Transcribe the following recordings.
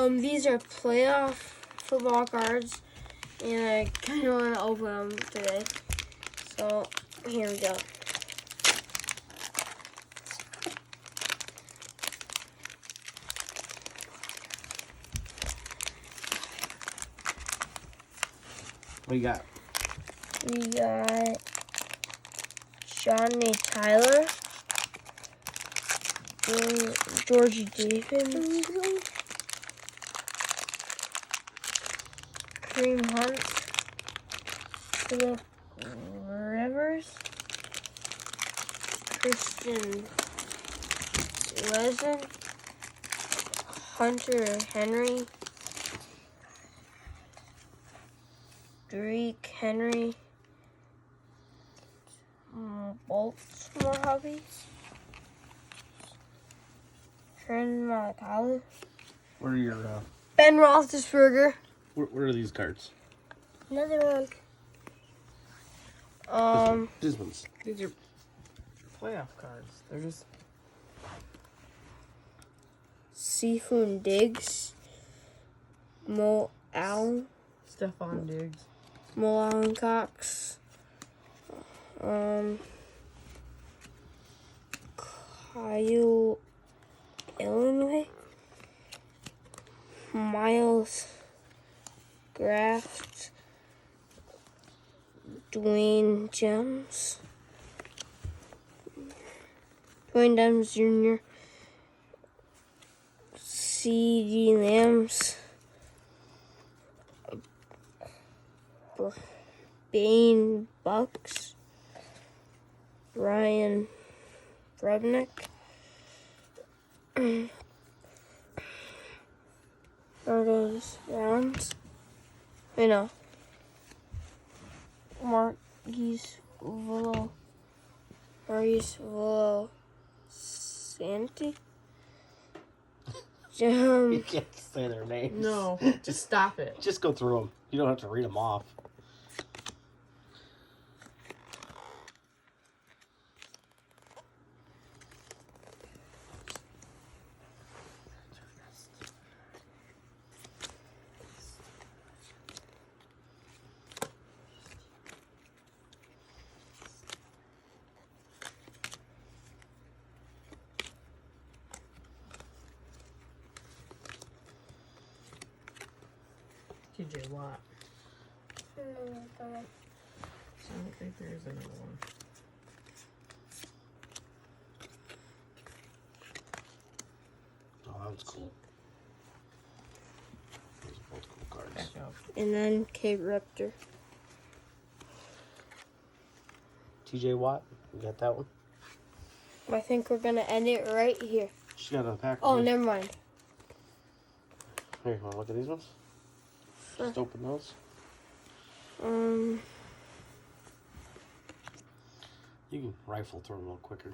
These are playoff football cards, and I kind of want to open them today. So here we go. What you got? We got Johnny Tyler, Georgie Davis, Kareem Hunt, Philip Rivers, Christian Lezen, Hunter Henry, Drake Henry, Baltimore Hobbies, Trent McCallum, What are your Ben Roethlisberger. what are these cards? Another one. This one's. These are playoff cards. They're just Seafood Diggs, Mo Allen, Stephon Diggs. Mo Allen Cox, Kyle Illinois, Miles Graft, Dwayne Jones Jr., C.D. Lambs, Bane Bucks, Ryan Brebnick, Ardos Rounds, Marquise Volo Santi. You can't say their names. No, just stop it. Just go through them. You don't have to read them off. TJ Watt. I don't think there is another one. Oh, that was cool. Those are both cool cards. Back up. And then Kate Reptor. TJ Watt, you got that one? I think we're gonna end it right here. She got a pack. Oh, never mind. Here, you want to look at these ones? Sure. Just open those. You can rifle through them a little quicker.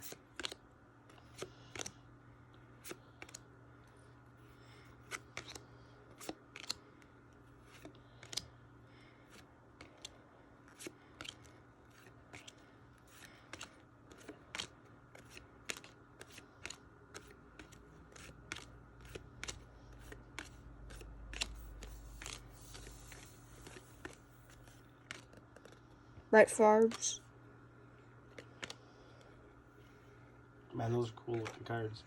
Right Farbs. Man, those are cool looking cards.